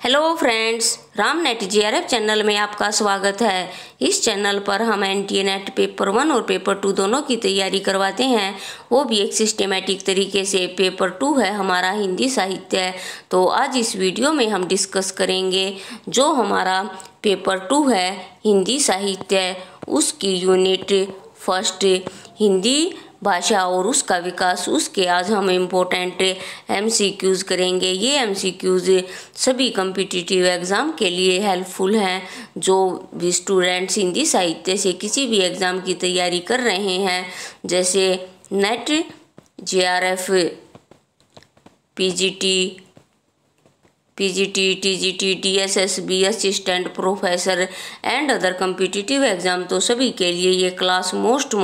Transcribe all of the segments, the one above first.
Hello friends, Ram net JRF channel में आपका स्वागत है। इस चैनल पर हम NTA नेट पेपर 1 और पेपर 2 दोनों की तैयारी करवाते हैं, वो भी एक सिस्टेमेटिक तरीके से। पेपर 2 है हमारा हिंदी साहित्य। तो आज इस वीडियो में हम डिस्कस करेंगे जो हमारा पेपर 2 है हिंदी साहित्य, उसकी यूनिट फर्स्ट हिंदी भाषा और उसका विकास, उसके आज हम इम्पोर्टेंट MCQs करेंगे। ये MCQs सभी कॉम्पिटिटिव एग्ज़ाम के लिए हेल्पफुल हैं। जो भी स्टूडेंट्स हिंदी साहित्य से किसी भी एग्ज़ाम की तैयारी कर रहे हैं, जैसे net JRF, PGT, TGT, DSSB, assistant professor and other competitive exam, तो सभी के लिए ये क्लास मोस्ट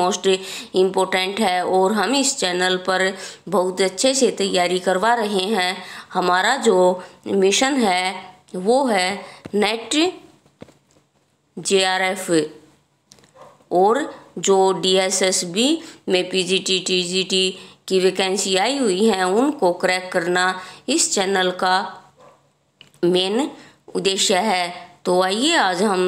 इम्पोर्टेंट है और हम इस चैनल पर बहुत अच्छे से तैयारी करवा रहे हैं। हमारा जो मिशन है वो है नेट JRF और जो DSSB में PGT, TGT की वैकेंसी आई हुई हैं उनको क्रैक करना इस चैनल का मेन उद्देश्य है। तो आइए आज हम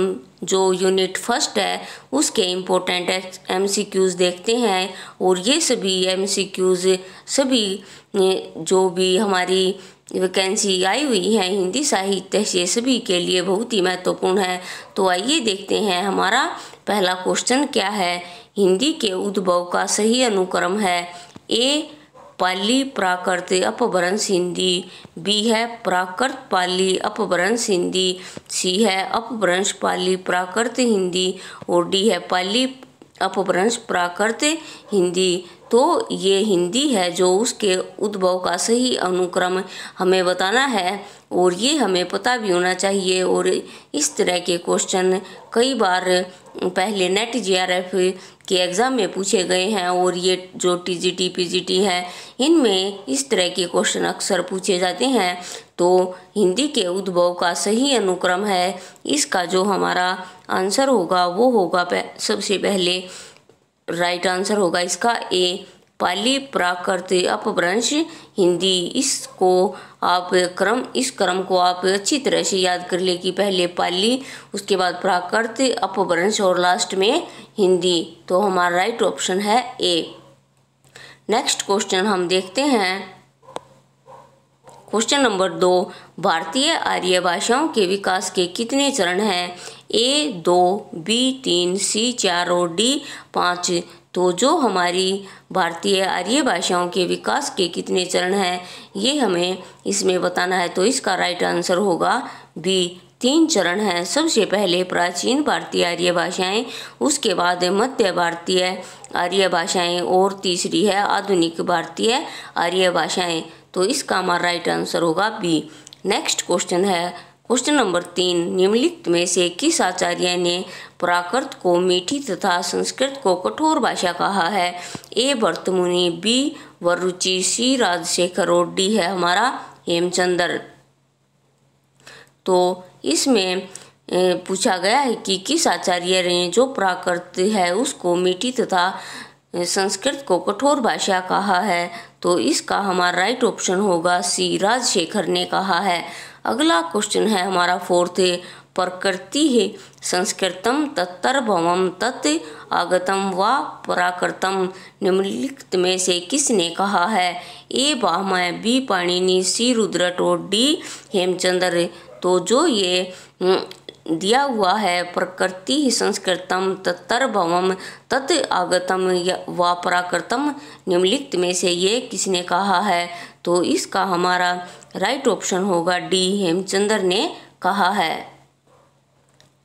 जो यूनिट फर्स्ट है उसके इम्पोर्टेंट MCQs देखते हैं। और ये सभी MCQs सभी जो भी हमारी वैकेंसी आई हुई है हिंदी साहित्य से, सभी के लिए बहुत ही महत्वपूर्ण है। तो आइए देखते हैं हमारा पहला क्वेश्चन क्या है। हिंदी के उद्भव का सही अनुक्रम है A पाली प्राकृत अपभ्रंश हिंदी, B है प्राकृत पाली अपभ्रंश हिंदी, C है अपभ्रंश पाली प्राकृत हिंदी और D है पाली अपभ्रंश प्राकृत हिंदी। तो ये हिंदी है जो उसके उद्भव का सही अनुक्रम हमें बताना है और ये हमें पता भी होना चाहिए। और इस तरह के क्वेश्चन कई बार पहले नेट JRF के एग्ज़ाम में पूछे गए हैं और ये जो TGT, PGT है इनमें इस तरह के क्वेश्चन अक्सर पूछे जाते हैं। तो हिंदी के उद्भव का सही अनुक्रम है, इसका जो हमारा आंसर होगा वो होगा सबसे पहले राइट आंसर होगा इसका A पाली प्राकृत अपभ्रंश हिंदी। इस क्रम को आप अच्छी तरह से याद कर ले कि पहले पाली, उसके बाद प्राकृत, अपभ्रंश और लास्ट में हिंदी। तो हमारा राइट ऑप्शन है A। नेक्स्ट क्वेश्चन हम देखते हैं, क्वेश्चन नंबर 2। भारतीय आर्य भाषाओं के विकास के कितने चरण हैं? A 2, B 3, C 4 और D 5। तो जो हमारी भारतीय आर्य भाषाओं के विकास के कितने चरण हैं ये हमें इसमें बताना है। तो इसका राइट आंसर होगा B 3 चरण हैं। सबसे पहले प्राचीन भारतीय आर्य भाषाएं, उसके बाद मध्य भारतीय आर्य भाषाएं और तीसरी है आधुनिक भारतीय आर्य भाषाएं। तो इसका हमारा राइट आंसर होगा B। नेक्स्ट क्वेश्चन है क्वेश्चन नंबर 3। निम्नलिखित में से किस आचार्य ने प्राकृत को मीठी तथा संस्कृत को कठोर भाषा कहा है? A भर्तमुनि, B Vararuchi, C Rajshekhar और D है हमारा हेमचंद्र। तो इसमें पूछा गया है कि किस आचार्य ने जो प्राकृत है उसको मीठी तथा संस्कृत को कठोर भाषा कहा है। तो इसका हमारा राइट ऑप्शन होगा C राजशेखर ने कहा है। अगला क्वेश्चन है हमारा 4th। प्रकृति संस्कृतम तत्तर्भवम तत् आगतम व प्राकृतम निम्नलिखित में से किसने कहा है? A Bhamaha, B Panini, C Rudrata और D हेमचंद्र। तो जो ये दिया हुआ है प्रकृति संस्कृतम तत्तर्भवम तत् आगतम व प्राकृतम, निम्नलिखित में से ये किसने कहा है? तो इसका हमारा राइट ऑप्शन होगा D हेमचंद्र ने कहा है।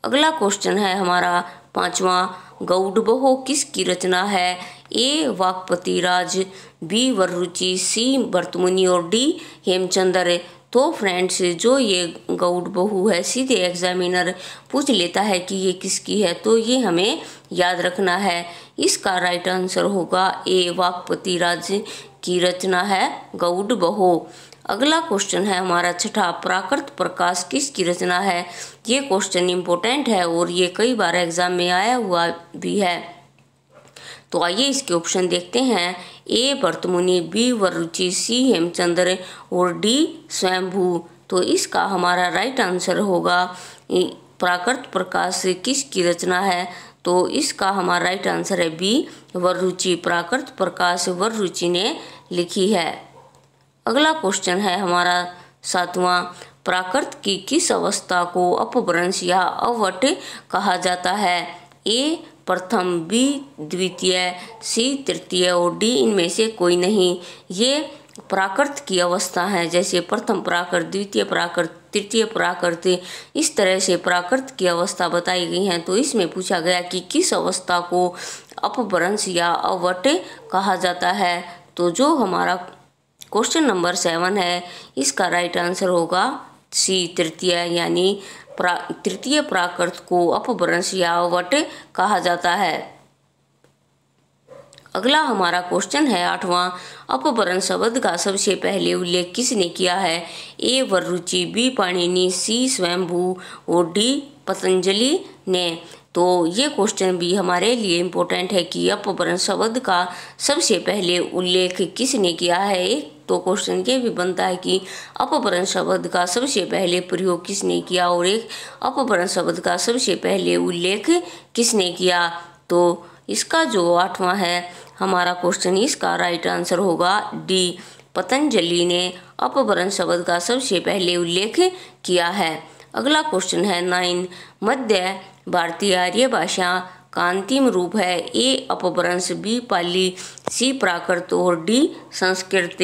अगला क्वेश्चन है हमारा 5वां। गौडबहो किसकी रचना है? A वाक्पति Raj, B Vararuchi, C भर्तमुनि और D हेमचंद्र। तो फ्रेंड्स जो ये गौडबहु है सीधे एग्जामिनर पूछ लेता है कि ये किसकी है, तो ये हमें याद रखना है। इसका राइट आंसर होगा A वाक्पति राज की रचना है गौडबहो। अगला क्वेश्चन है हमारा 6ठा। प्राकृत प्रकाश किसकी रचना है? ये क्वेश्चन इम्पोर्टेंट है और ये कई बार एग्जाम में आया हुआ भी है। तो आइए इसके ऑप्शन देखते हैं। A भर्तमुनि, B Vararuchi, C Hemchandra और D स्वयंभू। तो इसका हमारा राइट आंसर होगा प्राकृत प्रकाश किसकी रचना है, तो इसका हमारा राइट आंसर है बी वररुचि। प्राकृत प्रकाश वररुचि ने लिखी है। अगला क्वेश्चन है हमारा 7वां, प्राकृत की किस अवस्था को अपभ्रंश या अवट कहा जाता है? ए प्रथम, बी द्वितीय, सी तृतीय और डी इनमें से कोई नहीं। ये प्राकृत की अवस्था है, जैसे प्रथम प्राकृत, द्वितीय प्राकृत, तृतीय प्राकृत, इस तरह से प्राकृत की अवस्था बताई गई हैं। तो इसमें पूछा गया कि किस अवस्था को अपभ्रंश या अवट कहा जाता है, तो जो हमारा क्वेश्चन नंबर 7 है इसका राइट आंसर होगा सी तृतीय, यानी तृतीय प्राकृत को अपभ्रंश या अवट कहा जाता है। अगला हमारा क्वेश्चन है 8वां, अपभ्रंश शब्द का सबसे पहले उल्लेख किसने किया है? ए वररुचि, बी पाणिनि, सी स्वयंभू और डी पतंजलि ने। तो ये क्वेश्चन भी हमारे लिए इम्पोर्टेंट है कि अपभ्रंश शब्द का सबसे पहले उल्लेख किसने किया है। एक तो क्वेश्चन ये भी बनता है कि अपभ्रंश शब्द का सबसे पहले प्रयोग किसने किया, और एक अपभ्रंश शब्द का सबसे पहले उल्लेख किसने किया। तो इसका जो 8वां है हमारा क्वेश्चन, इसका राइट आंसर होगा डी पतंजलि ने अपभ्रंश शब्द का सबसे पहले उल्लेख किया है। अगला क्वेश्चन है 9, मध्य भारतीय आर्य भाषा का अंतिम रूप है? ए अपभ्रंश, बी पाली, सी प्राकृत और डी संस्कृत।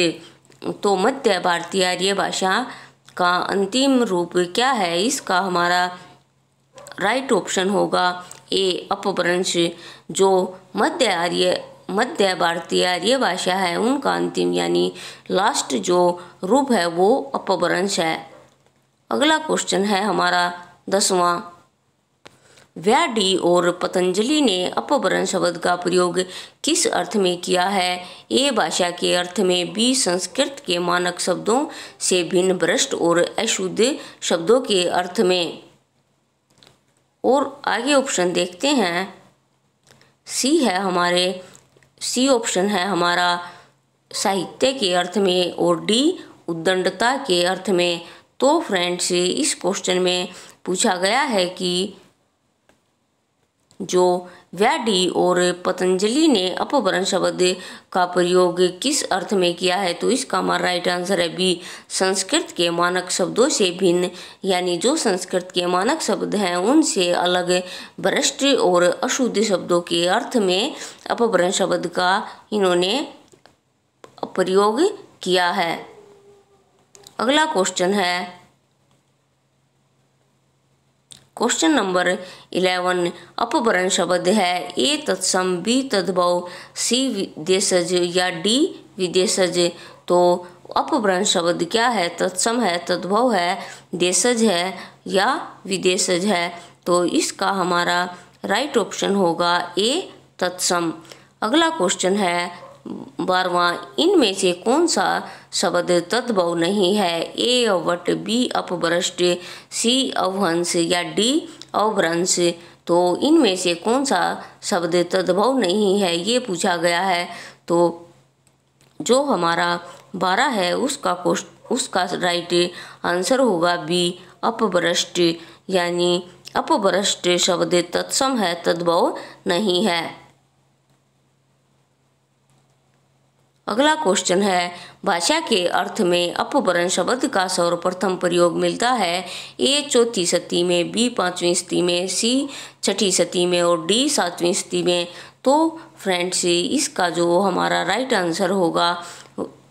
तो मध्य भारतीय आर्य भाषा का अंतिम रूप क्या है? इसका हमारा राइट ऑप्शन होगा ए अपभ्रंश। जो मध्य भारतीय आर्य भाषा है उनका अंतिम यानी लास्ट जो रूप है वो अपभ्रंश है। अगला क्वेश्चन है हमारा 10वां, व्याडी और पतंजलि ने अपभ्रंश शब्द का प्रयोग किस अर्थ में किया है? ए भाषा के अर्थ में, बी संस्कृत के मानक शब्दों से भिन्न भ्रष्ट और अशुद्ध शब्दों के अर्थ में। और आगे ऑप्शन देखते हैं, सी ऑप्शन है हमारा साहित्य के अर्थ में और डी उद्दंडता के अर्थ में। तो फ्रेंड्स इस क्वेश्चन में पूछा गया है कि जो व्याडी और पतंजलि ने अपभ्रंश शब्द का प्रयोग किस अर्थ में किया है, तो इसका हमारा राइट आंसर है बी संस्कृत के मानक शब्दों से भिन्न, यानी जो संस्कृत के मानक शब्द हैं उनसे अलग भ्रष्ट और अशुद्ध शब्दों के अर्थ में अपभ्रंश शब्द का इन्होंने प्रयोग किया है। अगला क्वेश्चन है क्वेश्चन नंबर 11, अपभ्रंश शब्द है ए तत्सम, बी तद्भव, सी विदेशज या डी विदेशज। तो अपभ्रंश शब्द क्या है? तत्सम है, तद्भव है, देशज है या विदेशज है। तो इसका हमारा राइट ऑप्शन होगा ए तत्सम। अगला क्वेश्चन है 12वां, इनमें से कौन सा शब्द तद्भव नहीं है? ए अवट, बी अपभ्रष्ट, सी अवहंस या डी अवभ्रंश। तो इनमें से कौन सा शब्द तद्भव नहीं है ये पूछा गया है। तो जो हमारा 12 है उसका राइट आंसर होगा बी अपभ्रष्ट, यानी अपभ्रष्ट शब्द तत्सम है, तद्भव नहीं है। अगला क्वेश्चन है भाषा के अर्थ में अपभ्रंश शब्द का सर्वप्रथम प्रयोग मिलता है ए चौथी सदी में, बी पांचवीं सदी में, सी छठी सदी में और डी सातवीं सदी में। तो फ्रेंड्स इसका जो हमारा राइट आंसर होगा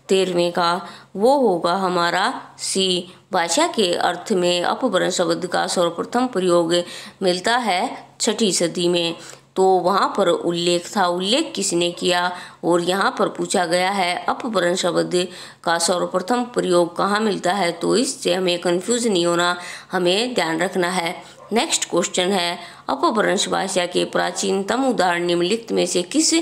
13वें का वो होगा हमारा सी। भाषा के अर्थ में अपभ्रंश शब्द का सर्वप्रथम प्रयोग मिलता है छठी सदी में। तो वहाँ पर उल्लेख किसने किया और यहाँ पर पूछा गया है अपभ्रंश शब्द का सर्वप्रथम प्रयोग कहाँ मिलता है। तो इससे हमें कंफ्यूज नहीं होना, हमें ध्यान रखना है। नेक्स्ट क्वेश्चन है अपभ्रंश भाषा के प्राचीनतम उदाहरण निम्नलिखित में से किस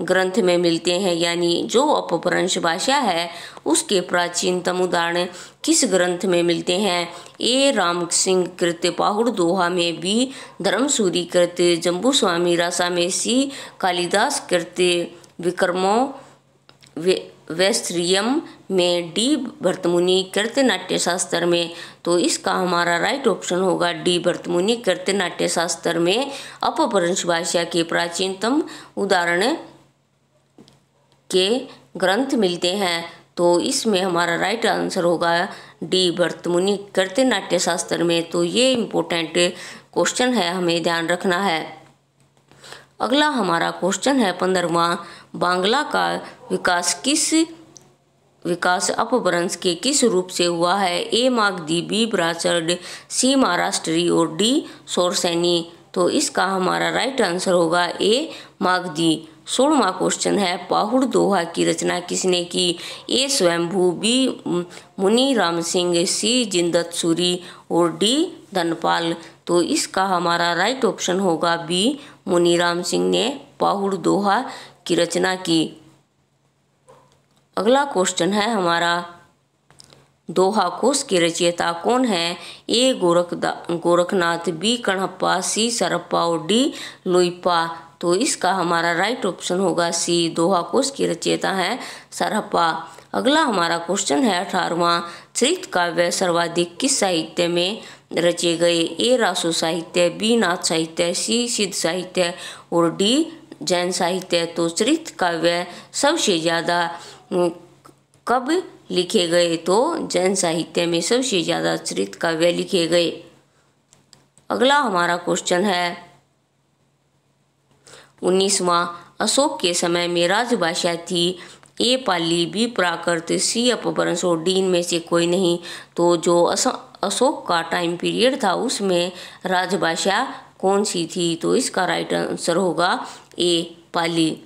ग्रंथ में मिलते हैं, यानी जो अपभ्रंश भाषा है उसके प्राचीनतम उदाहरण किस ग्रंथ में मिलते हैं। ए राम सिंह कृत पाहुड़ दोहा में, बी धर्मसूरी कृत जम्बू स्वामी रासा में, सी कालिदास कृत विक्रमो वैश्रियम में, डी भरतमुनि कृत नाट्य शास्त्र में। तो इसका हमारा राइट ऑप्शन होगा डी भरतमुनि कृत नाट्य शास्त्र में अपभ्रंश भाषा के प्राचीनतम उदाहरण के ग्रंथ मिलते हैं। तो इसमें हमारा राइट आंसर होगा डी भरतमुनि कृत नाट्य शास्त्र में। तो ये इम्पोर्टेंट क्वेश्चन है, हमें ध्यान रखना है। अगला हमारा क्वेश्चन है 15वां, बांग्ला का विकास अपभ्रंश के किस रूप से हुआ है? ए मागधी, बी ब्राह्मण, सी महाराष्ट्री और डी शौरसेनी। तो इसका हमारा राइट आंसर होगा ए मागधी। 16वां क्वेश्चन है, पाहुड़ दोहा की रचना किसने की? ए स्वयंभू, बी मुनि राम सिंह, सी जिंदत सूरी और डी धनपाल। तो इसका हमारा राइट ऑप्शन होगा बी मुनि राम सिंह ने पाहुड़ दोहा की रचना की। अगला क्वेश्चन है हमारा, दोहा कोश के रचयिता कौन है? ए गोरखनाथ, बी कणप्पा, सी सरप्पा और डी लोईप्पा। तो इसका हमारा राइट ऑप्शन होगा सी, दोहा कोश के रचयिता हैं सरप्पा। अगला हमारा क्वेश्चन है 18वां, चरित काव्य सर्वाधिक किस साहित्य में रचे गए? ए रासो साहित्य, बी नाथ साहित्य, सी सिद्ध साहित्य और डी जैन साहित्य। तो चरित काव्य सबसे ज़्यादा कब लिखे गए? तो जैन साहित्य में सबसे ज़्यादा चरित काव्य लिखे गए। अगला हमारा क्वेश्चन है 19वां, अशोक के समय में राजभाषा थी? ए पाली, बी प्राकृत, सी अपभ्रंश और डी इनमें से कोई नहीं। तो जो अशोक का टाइम पीरियड था उसमें राजभाषा कौन सी थी? तो इसका राइट आंसर होगा ए पाली।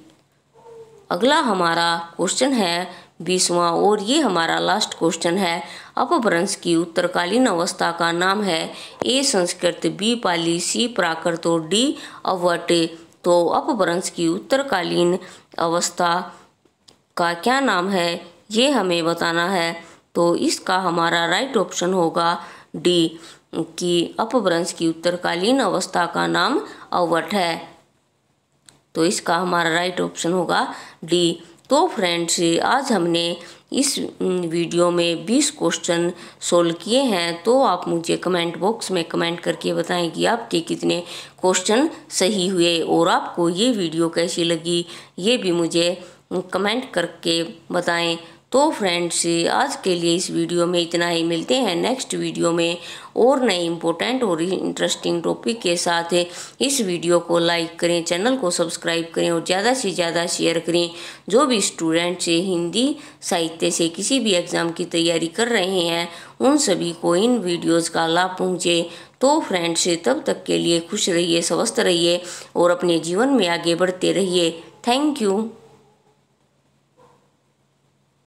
अगला हमारा क्वेश्चन है 20वां और ये हमारा लास्ट क्वेश्चन है, अपभ्रंश की उत्तरकालीन अवस्था का नाम है? ए संस्कृत, बी पाली, सी प्राकृत और डी अवट। तो अपभ्रंश की उत्तरकालीन अवस्था का क्या नाम है ये हमें बताना है। तो इसका हमारा राइट ऑप्शन होगा डी कि अपभ्रंश की उत्तरकालीन अवस्था का नाम अवट है। तो इसका हमारा राइट ऑप्शन होगा डी। तो फ्रेंड्स, आज हमने इस वीडियो में 20 क्वेश्चन सोल्व किए हैं। तो आप मुझे कमेंट बॉक्स में कमेंट करके बताएं कि आपके कितने क्वेश्चन सही हुए और आपको ये वीडियो कैसी लगी, ये भी मुझे कमेंट करके बताएं। तो फ्रेंड्स, आज के लिए इस वीडियो में इतना ही। मिलते हैं नेक्स्ट वीडियो में और नए इम्पोर्टेंट और इंटरेस्टिंग टॉपिक के साथ। इस वीडियो को लाइक करें, चैनल को सब्सक्राइब करें और ज़्यादा से ज़्यादा शेयर करें। जो भी स्टूडेंट्स हिंदी साहित्य से किसी भी एग्ज़ाम की तैयारी कर रहे हैं उन सभी को इन वीडियोज़ का लाभ पहुँचे। तो फ्रेंड्स, तब तक के लिए खुश रहिए, स्वस्थ रहिए और अपने जीवन में आगे बढ़ते रहिए। Thank you.